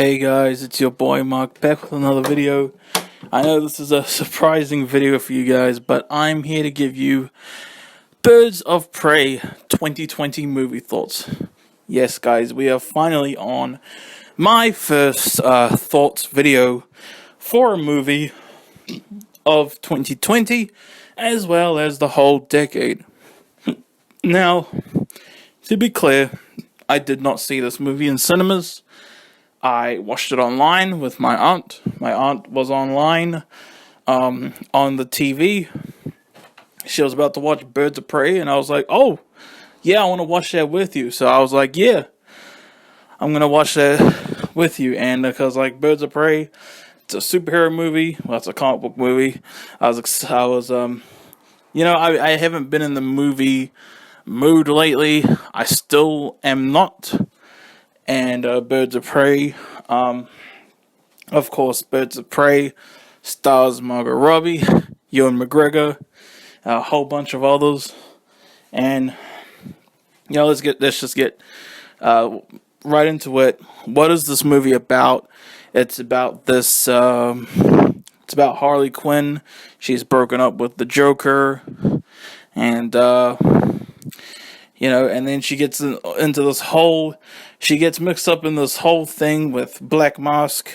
Hey guys, it's your boy Mark back with another video. I know this is a surprising video for you guys, but I'm here to give you Birds of Prey 2020 movie thoughts. Yes guys, we are finally on my first thoughts video for a movie of 2020 as well as the whole decade. Now, to be clear, I did not see this movie in cinemas. I watched it online with my aunt. My aunt was online on the TV. She was about to watch Birds of Prey, and I was like, oh, yeah, I want to watch that with you. So I was like, yeah, I'm going to watch that with you. And because, like, Birds of Prey, it's a superhero movie. Well, it's a comic book movie. I haven't been in the movie mood lately. I still am not. And Birds of Prey, of course, Birds of Prey stars Margot Robbie, Ewan McGregor, a whole bunch of others, and let's just get right into it. What is this movie about? It's about this. It's about Harley Quinn. She's broken up with the Joker, and and then she gets into this whole. She gets mixed up in this whole thing with Black Mask,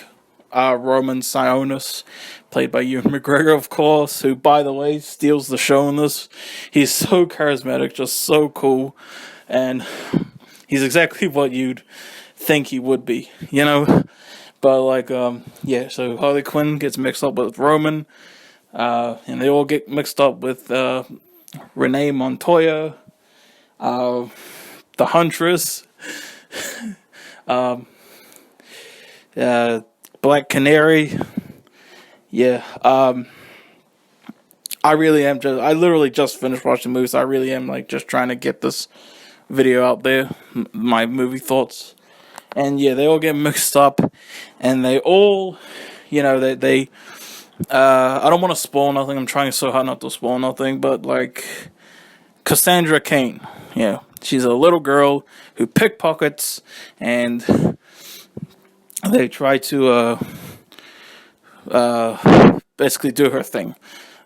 Roman Sionis, played by Ewan McGregor, of course, who, by the way, steals the show in this. He's so charismatic, just so cool, and he's exactly what you'd think he would be, But, so Harley Quinn gets mixed up with Roman, and they all get mixed up with Renee Montoya, the Huntress, Black Canary. I literally just finished watching the movie, so I really am just trying to get this video out there, my movie thoughts. And they all get mixed up, and they all, I don't want to spoil nothing. I'm trying so hard not to spoil nothing, but Cassandra Cain, she's a little girl who pickpockets, and they try to basically do her thing.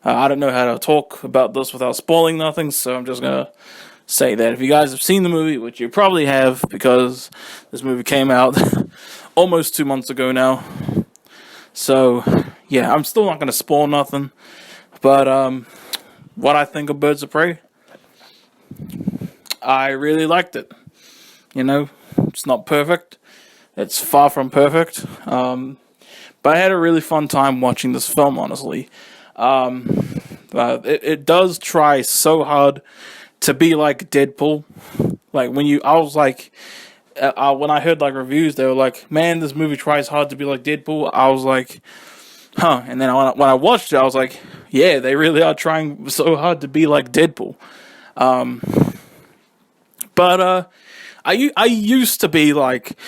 I don't know how to talk about this without spoiling nothing, so I'm just gonna say that if you guys have seen the movie, which you probably have because this movie came out almost 2 months ago now, so I'm still not gonna spoil nothing. But what I think of Birds of Prey, I really liked it. It's not perfect. It's far from perfect. But I had a really fun time watching this film, honestly. It does try so hard to be like Deadpool. When I heard reviews, they were like, man, this movie tries hard to be like Deadpool. I was like, huh. And then when I watched it, I was like, yeah, they really are trying so hard to be like Deadpool. But I used to be like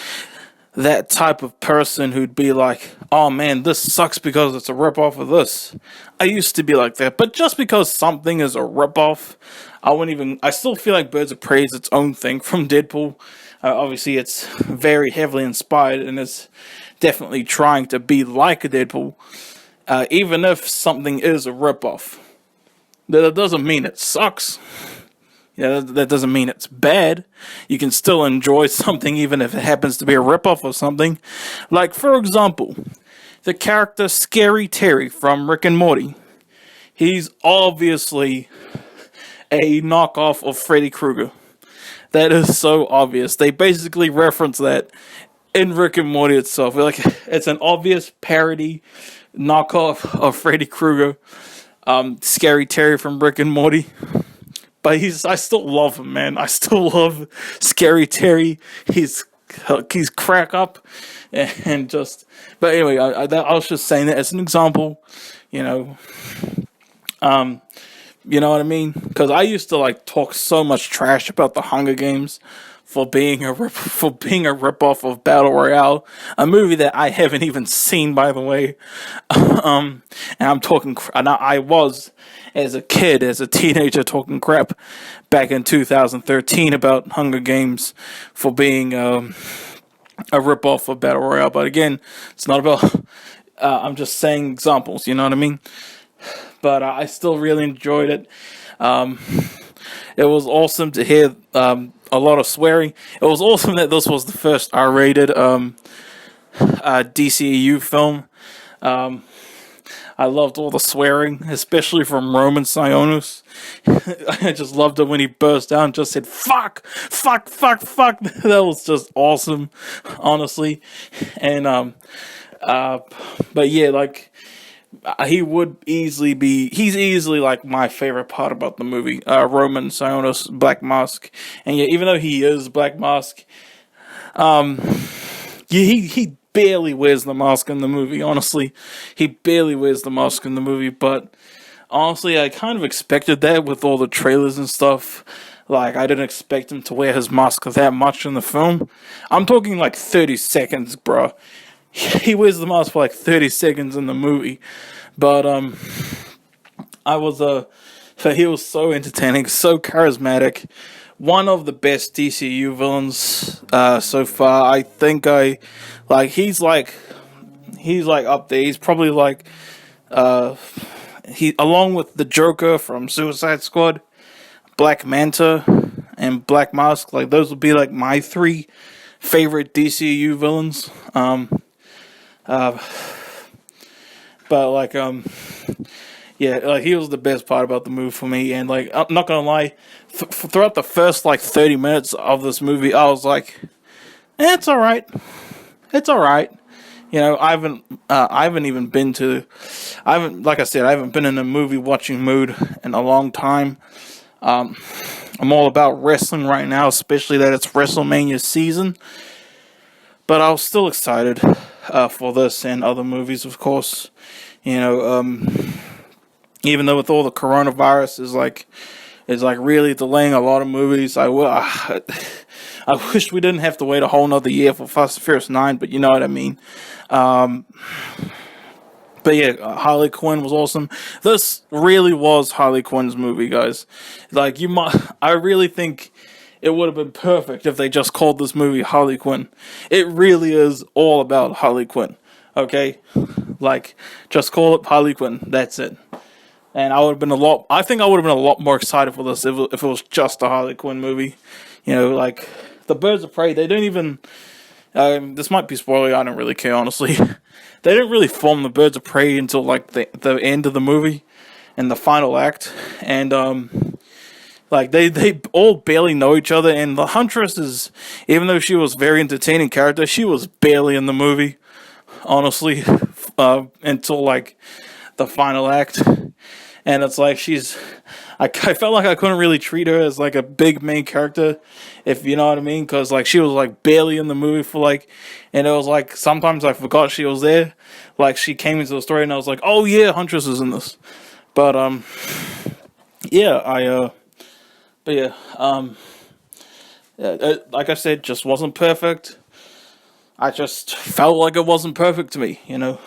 that type of person who'd be like, oh man, this sucks because it's a ripoff of this. I used to be like that, but just because something is a ripoff, I still feel like Birds of Prey is its own thing from Deadpool. Obviously, it's very heavily inspired, and it's definitely trying to be like a Deadpool, even if something is a ripoff. That doesn't mean it sucks. That doesn't mean it's bad. You can still enjoy something even if it happens to be a ripoff of something. Like, for example, the character Scary Terry from Rick and Morty. He's obviously a knockoff of Freddy Krueger. That is so obvious. They basically reference that in Rick and Morty itself. It's an obvious parody knockoff of Freddy Krueger. Scary Terry from Rick and Morty. But I still love him, man. I still love Scary Terry. He's crack up, and just. But anyway, I was just saying that as an example, You know what I mean? Because I used to talk so much trash about the Hunger Games for being a ripoff of Battle Royale, a movie that I haven't even seen, by the way. And I was, as a teenager, talking crap back in 2013 about Hunger Games for being a rip-off of Battle Royale. But again, it's not about, I'm just saying examples, you know what I mean? But I still really enjoyed it. It was awesome to hear a lot of swearing. It was awesome that this was the first R-rated DCEU film. I loved all the swearing, especially from Roman Sionis. I just loved it when he burst out and just said, fuck, fuck, fuck, fuck. That was just awesome, honestly. And, but yeah, like, he's easily like my favorite part about the movie, Roman Sionis, Black Mask. And yeah, even though he is Black Mask, he barely wears the mask in the movie, honestly. He barely wears the mask in the movie, but honestly, I kind of expected that with all the trailers and stuff. Like, I didn't expect him to wear his mask that much in the film. I'm talking like 30 seconds, bro. He wears the mask for like 30 seconds in the movie. But, he was so entertaining, so charismatic. One of the best DCU villains, so far. I think he's like up there. He's probably like, along with the Joker from Suicide Squad, Black Manta, and Black Mask, like, those would be like my three favorite DCU villains. But like, yeah, like, he was the best part about the movie for me. And like, I'm not gonna lie, throughout the first like 30 minutes of this movie, I was like, it's all right. It's all right. You know, I haven't like I said, I haven't been in a movie watching mood in a long time. I'm all about wrestling right now, especially that it's WrestleMania season. But I was still excited for this and other movies, of course. You know, even though with all the coronavirus is like really delaying a lot of movies, I wish we didn't have to wait a whole nother year for Fast and Furious 9, but you know what I mean. But yeah, Harley Quinn was awesome. This really was Harley Quinn's movie, guys. Like, I really think it would have been perfect if they just called this movie Harley Quinn. It really is all about Harley Quinn. Okay? Like, just call it Harley Quinn. That's it. And I think I would have been a lot more excited for this if it was just a Harley Quinn movie. You know, like, the Birds of Prey, they don't even, this might be spoiler, I don't really care, honestly. They didn't really form the Birds of Prey until, like, the end of the movie, and the final act. And, like, they all barely know each other, and the Huntress even though she was a very entertaining character, she was barely in the movie, honestly, until, like, the final act. And it's like, I felt like I couldn't really treat her as like a big main character, if you know what I mean, because like she was like barely in the movie for like, and it was like sometimes I forgot she was there. Like, she came into the story and I was like, oh yeah, Huntress is in this. But yeah, like I said, just wasn't perfect. I just felt like it wasn't perfect to me, you know.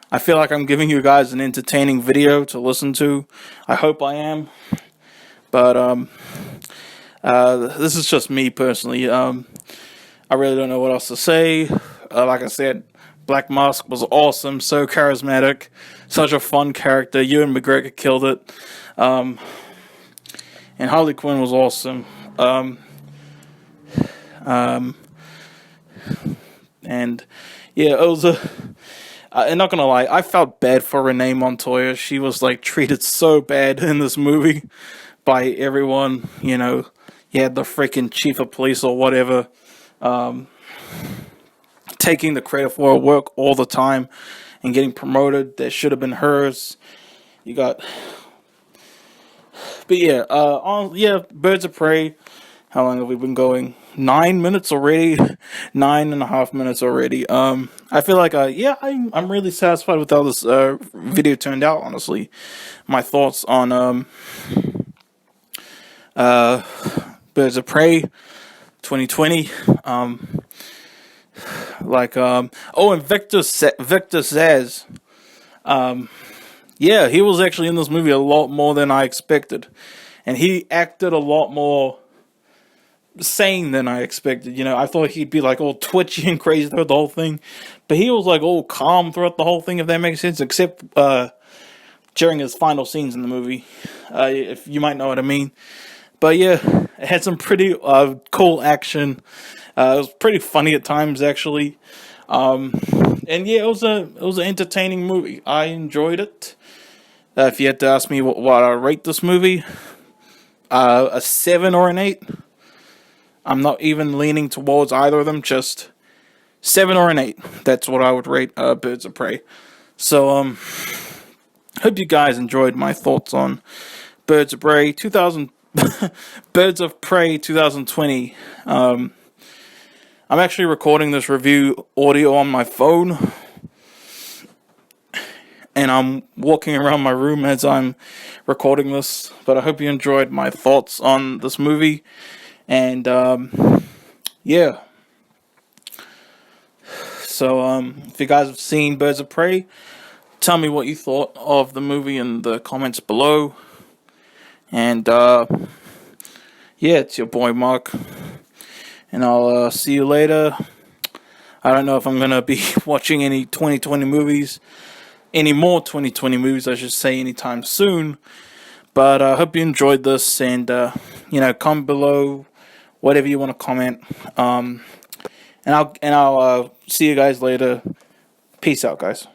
I feel like I'm giving you guys an entertaining video to listen to. I hope I am. But this is just me personally. I really don't know what else to say. Like I said, Black Mask was awesome, so charismatic, such a fun character. Ewan McGregor killed it. And Harley Quinn was awesome. And yeah, it was I'm not gonna lie, I felt bad for Renee Montoya. She was like treated so bad in this movie by everyone. You know, you had the freaking chief of police or whatever taking the credit for her work all the time and getting promoted that should have been hers. You got, but yeah, Birds of Prey. How long have we been going? 9 minutes already. 9.5 minutes already. I feel like, I'm really satisfied with how this video turned out, honestly. My thoughts on Birds of Prey 2020. And Victor Zsasz. Yeah, he was actually in this movie a lot more than I expected. And he acted a lot more sane than I expected. I thought he'd be like all twitchy and crazy throughout the whole thing, but he was like all calm throughout the whole thing, if that makes sense, except during his final scenes in the movie, if you might know what I mean. But yeah, it had some pretty cool action. It was pretty funny at times, actually. And yeah, it was an entertaining movie. I enjoyed it. If you had to ask me what I rate this movie, a 7 or an 8. I'm not even leaning towards either of them. Just 7 or an 8. That's what I would rate Birds of Prey. So hope you guys enjoyed my thoughts on Birds of Prey 2000. Birds of Prey 2020. I'm actually recording this review audio on my phone, and I'm walking around my room as I'm recording this. But I hope you enjoyed my thoughts on this movie, and yeah. So if you guys have seen Birds of Prey, tell me what you thought of the movie in the comments below. And yeah, it's your boy Mark, and I'll see you later. I don't know if I'm gonna be watching any 2020 movies, any more 2020 movies, I should say, anytime soon. But I hope you enjoyed this, and comment below whatever you want to comment. And I'll see you guys later. Peace out, guys.